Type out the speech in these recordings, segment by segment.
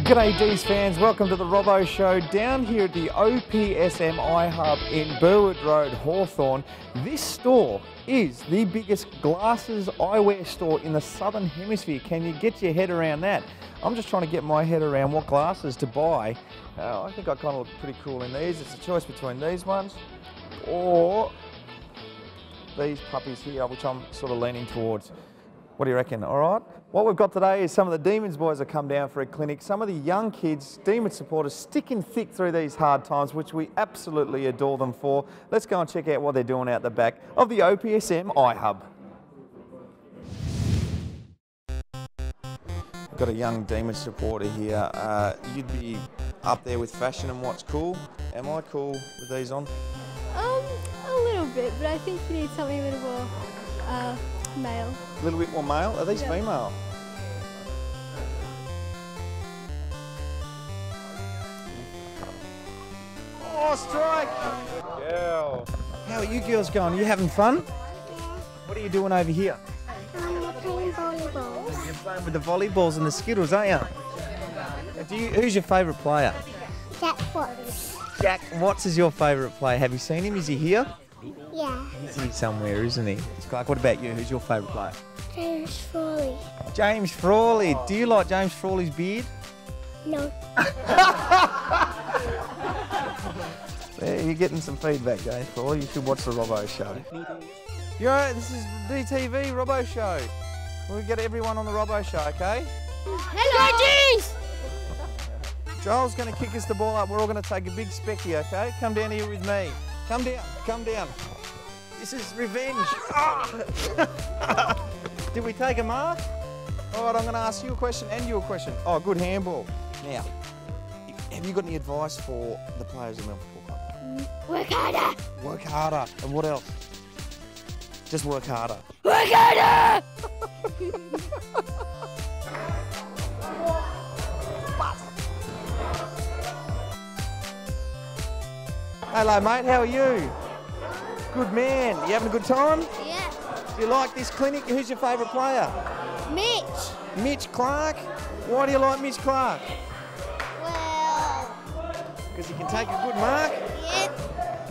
G'day D's fans, welcome to the Robbo Show down here at the OPSM iHub in Burwood Road, Hawthorn. This store is the biggest glasses eyewear store in the Southern Hemisphere. Can you get your head around that? I'm just trying to get my head around what glasses to buy. I think I kind of look pretty cool in these. It's a choice between these ones or these puppies here, which I'm sort of leaning towards. What do you reckon? All right. What we've got today is some of the Demons boys that come down for a clinic. Some of the young kids, Demon supporters, sticking thick through these hard times, which we absolutely adore them for. Let's go and check out what they're doing out the back of the OPSM iHub. I've got a young Demon supporter here. You'd be up there with fashion and what's cool. Am I cool with these on? A little bit, but I think you need something a little more male. A little bit more male? Are these female? Oh, strike! Good girl. How are you girls going? Are you having fun? Yeah. What are you doing over here? We're playing volleyball. You're playing with the volleyballs and the skittles, aren't you? Who's your favourite player? Jack Watts. Jack Watts is your favourite player. Have you seen him? Is he here? Yeah. He's here somewhere, isn't he? Clark, what about you? Who's your favourite player? James Frawley. James Frawley. Do you like James Frawley's beard? No. There, you're getting some feedback, James Frawley. You should watch the Robbo Show. You're right, this is DTV Robbo Show. We'll get everyone on the Robbo Show, okay? Hello, James! Joel's going to kick us the ball up. We're all going to take a big specky, okay? Come down here with me. Come down, come down. This is revenge. Oh. Did we take a mark? All right, I'm going to ask you a question and you a question. Oh, good handball. Now, have you got any advice for the players of the Melbourne Football Club? Work harder! Work harder. And what else? Just work harder. Work harder! Hello, mate. How are you? Good man. You having a good time? Yeah. Do you like this clinic? Who's your favourite player? Mitch. Mitch Clark. Why do you like Mitch Clark? Well, Because he can take a good mark. yep.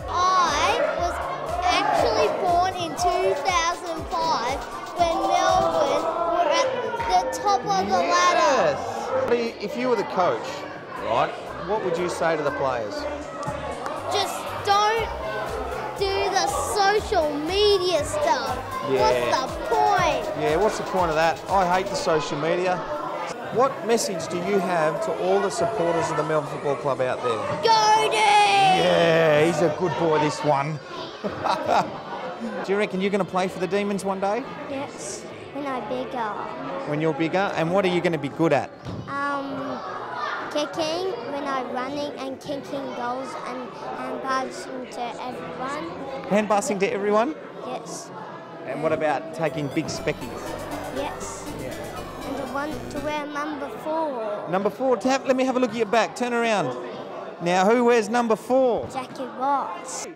I was actually born in 2005 when Melbourne were at the top of the ladder. Yes. If you were the coach, right, what would you say to the players? Just don't do the social media stuff. Yeah. What's the point? Yeah, what's the point of that? I hate the social media. What message do you have to all the supporters of the Melbourne Football Club out there? Go Dee! Yeah, he's a good boy, this one. Do you reckon you're going to play for the Demons one day? Yes, when I'm bigger. When you're bigger? And what are you going to be good at? Kicking, when I'm running and kicking goals and passing to everyone. Handpassing to everyone? Yes. And what about taking big speckies? Yes. Yeah. And I want to wear number 4. Number 4, let me have a look at your back. Turn around. Now, who wears number 4? Jackie Watts.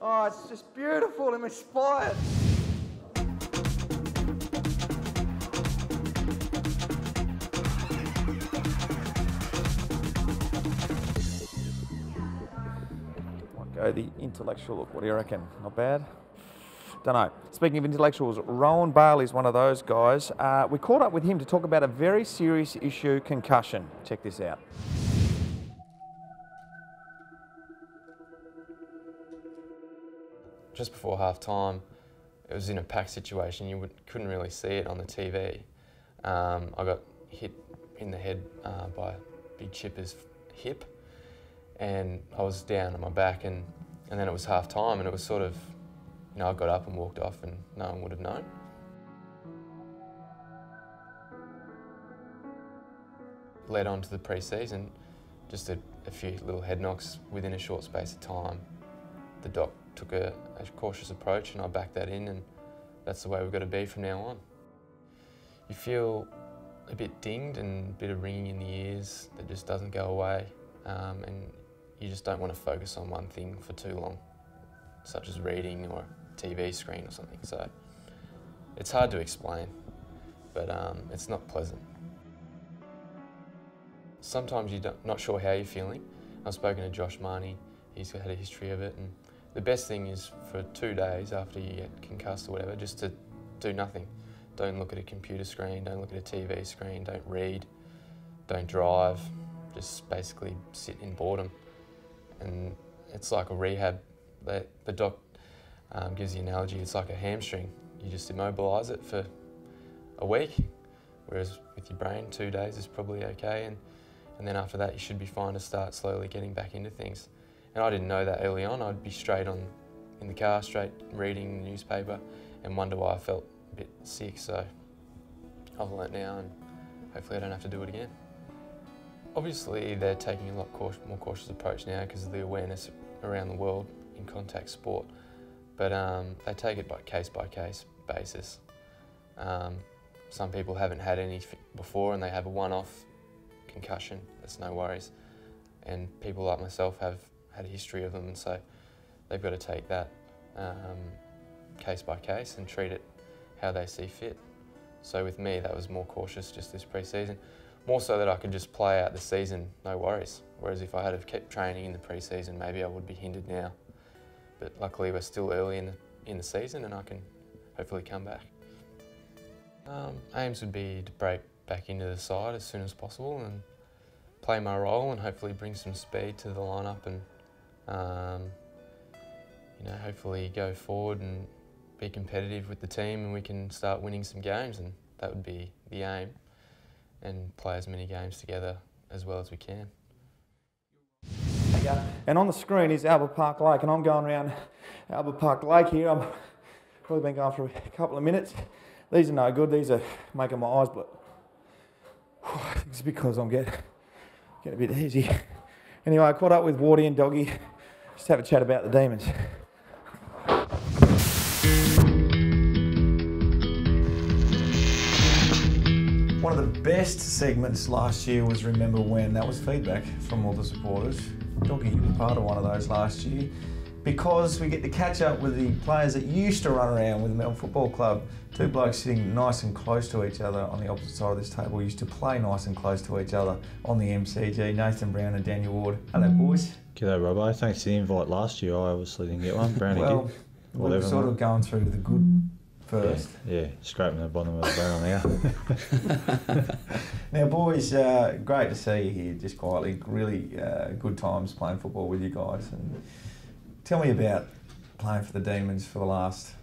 Oh, it's just beautiful. I'm inspired. Go the intellectual look. What do you reckon? Not bad? Don't know. Speaking of intellectuals, Rowan Bailey's one of those guys. We caught up with him to talk about a very serious issue, concussion. Check this out. Just before half time, it was in a packed situation. You couldn't really see it on the TV. I got hit in the head by Big Chipper's hip, and I was down on my back, and then it was half time, and it was sort of, you know, I got up and walked off, and no one would have known. Led on to the pre-season, just a few little head knocks within a short space of time. The doc took a cautious approach, and I backed that in, and that's the way we've got to be from now on. You feel a bit dinged and a bit of ringing in the ears that just doesn't go away, and you just don't want to focus on one thing for too long, such as reading or a TV screen or something. So it's hard to explain, but it's not pleasant. sometimes you're not sure how you're feeling. I've spoken to Josh Marnie, he's had a history of it, and the best thing is for 2 days after you get concussed or whatever, just to do nothing. Don't look at a computer screen, don't look at a TV screen, don't read, don't drive, just basically sit in boredom. And it's like a rehab. The doc gives the analogy, it's like a hamstring. You just immobilise it for a week, whereas with your brain, 2 days is probably okay, and then after that you should be fine to start slowly getting back into things. And I didn't know that early on. I'd be straight on in the car, straight reading the newspaper, and wonder why I felt a bit sick. So I've learnt now, and hopefully I don't have to do it again. Obviously they're taking a lot more cautious approach now because of the awareness around the world in contact sport, but they take it by case basis. Some people haven't had any before and they have a one-off concussion, that's no worries. And people like myself have had a history of them, and so they've got to take that case by case and treat it how they see fit. So with me, that was more cautious just this pre-season, more so that I could just play out the season, no worries. Whereas if I had have kept training in the pre-season, maybe I would be hindered now. But luckily we're still early in the season and I can hopefully come back. Aims would be to break back into the side as soon as possible and play my role and hopefully bring some speed to the lineup and hopefully go forward and be competitive with the team and we can start winning some games, and that would be the aim, and play as many games together as well as we can. And on the screen is Albert Park Lake, and I'm going around Albert Park Lake here. I've probably been going for a couple of minutes. These are no good, these are making my eyes blow. It's because I'm getting a bit hazy. Anyway, I caught up with Wardy and Doggy, just to have a chat about the Demons. One of the best segments last year was Remember When. That was feedback from all the supporters. Doggy, you were part of one of those last year, because we get to catch up with the players that used to run around with the Melbourne Football Club. Two blokes sitting nice and close to each other on the opposite side of this table used to play nice and close to each other on the MCG. Nathan Brown and Daniel Ward. Hello, boys. G'day, Robbo. Thanks for the invite last year. I obviously didn't get one. Brownie did. We're sort of going through the good first. Yeah, scraping the bottom of the barrel now. Now, boys, great to see you here, just quietly. Really good times playing football with you guys. And tell me about playing for the Demons for the last,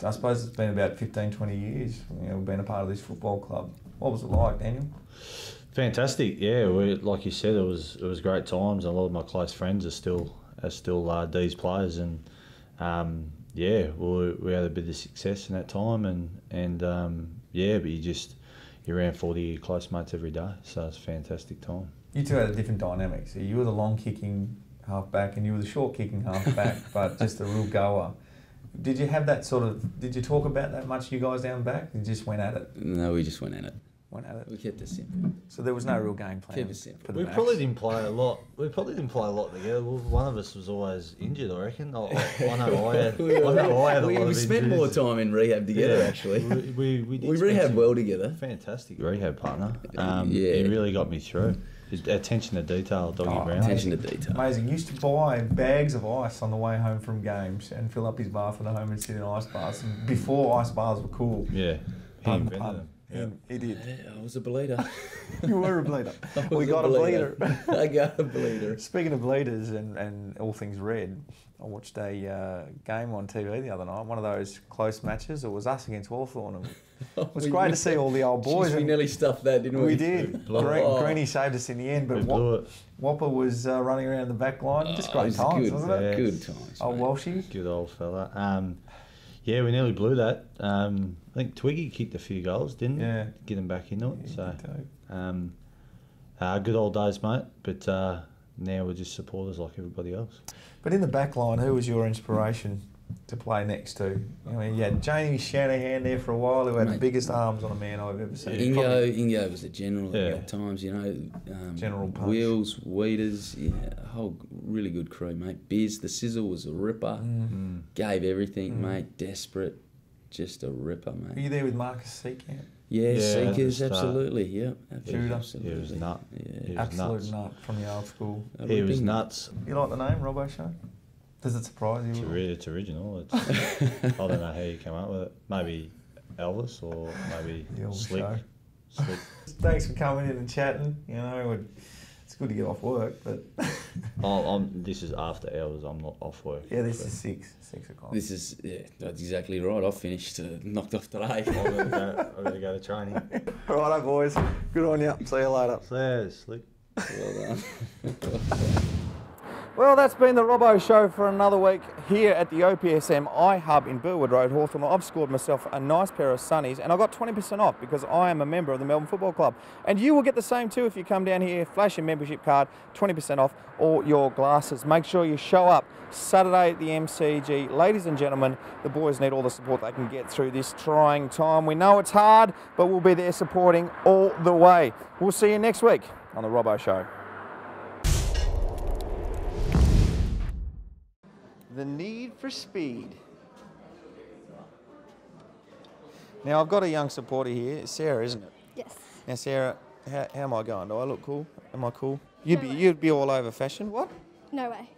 I suppose it's been about 15, 20 years, being a part of this football club. What was it like, Daniel? Fantastic, yeah. Like you said, it was great times. A lot of my close friends are still D's players, and we had a bit of success in that time, and but you ran 40 close mates every day, so it's a fantastic time. You two had a different dynamic. So you were the long kicking half-back and you were the short kicking half-back, but just a real goer. Did you have that did you talk about that much, you guys down back? You just went at it? No, we just went at it. We kept it simple. So there was no real game plan? Kept it simple. We probably didn't play a lot. Together. Well, one of us was always injured, I reckon. I know I had a lot of We spent more time in rehab together, actually. We rehabbed well together. Fantastic rehab partner. He really got me through. His attention to detail, Doggy Brown. Attention to detail. Amazing. He used to buy bags of ice on the way home from games and fill up his bath at home and sit in ice baths. And before ice baths were cool. Yeah, he invented them. Yeah. He did. Yeah, I was a bleeder. You were a bleeder. We got a bleeder. I got a bleeder. Speaking of bleeders and all things red, I watched a game on TV the other night, one of those close matches. It was us against Hawthorn. And it was great to see all the old boys. We nearly stuffed that, didn't we? We did. Greenie saved us in the end, but Whopper was running around the back line. Just great times, wasn't it? Good times. Old Walshy. Good old fella. Yeah, we nearly blew that. I think Twiggy kicked a few goals, didn't he? Yeah. Get him back into it. So, good old days, mate. But now we're just supporters like everybody else. But in the back line, who was your inspiration to play next to? I mean, you had Jamie Shanahan there for a while, who had the biggest arms on a man I've ever seen. Ingo was a general at times, General punch. Wheels, Weeders, a whole really good crew, mate. Biz, the Sizzle was a ripper. Gave everything, mate. Desperate, just a ripper, mate. Were you there with Marcus Seekamp? Yeah, Yeah, Seekers, at the start. absolutely. Yeah, Judah. absolutely. He was nut. Yeah. He was Absolute nuts. nut from the old school. He was nuts. You like the name, Robbo Show? Does it surprise you? It's original. It's, I don't know how you came up with it. Maybe Elvis or maybe The Elvis Slick. Show. Slick. Thanks for coming in and chatting. You know, it's good to get off work, but This is after hours. I'm not off work. yeah, this is 6 o'clock. This is, that's exactly right. I finished, knocked off today. I've got to go to training. Righto, boys. Good on you. See you later. There's Slick. Well done. Well, that's been the Robbo Show for another week here at the OPSM iHub in Burwood Road, Hawthorn. I've scored myself a nice pair of sunnies and I got 20% off because I am a member of the Melbourne Football Club. And you will get the same too if you come down here, flash your membership card, 20% off all your glasses. Make sure you show up Saturday at the MCG. Ladies and gentlemen, the boys need all the support they can get through this trying time. We know it's hard, but we'll be there supporting all the way. We'll see you next week on the Robbo Show. The need for speed. Now, I've got a young supporter here. It's Sarah, isn't it? Yes. Now, Sarah, how am I going? Do I look cool? Am I cool? No way. You'd be all over fashion. What? No way.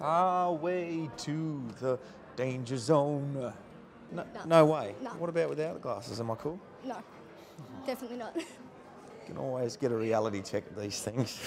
Our way to the danger zone. No No. way. No. What about without the glasses? Am I cool? No. Definitely not. You can always get a reality check of these things.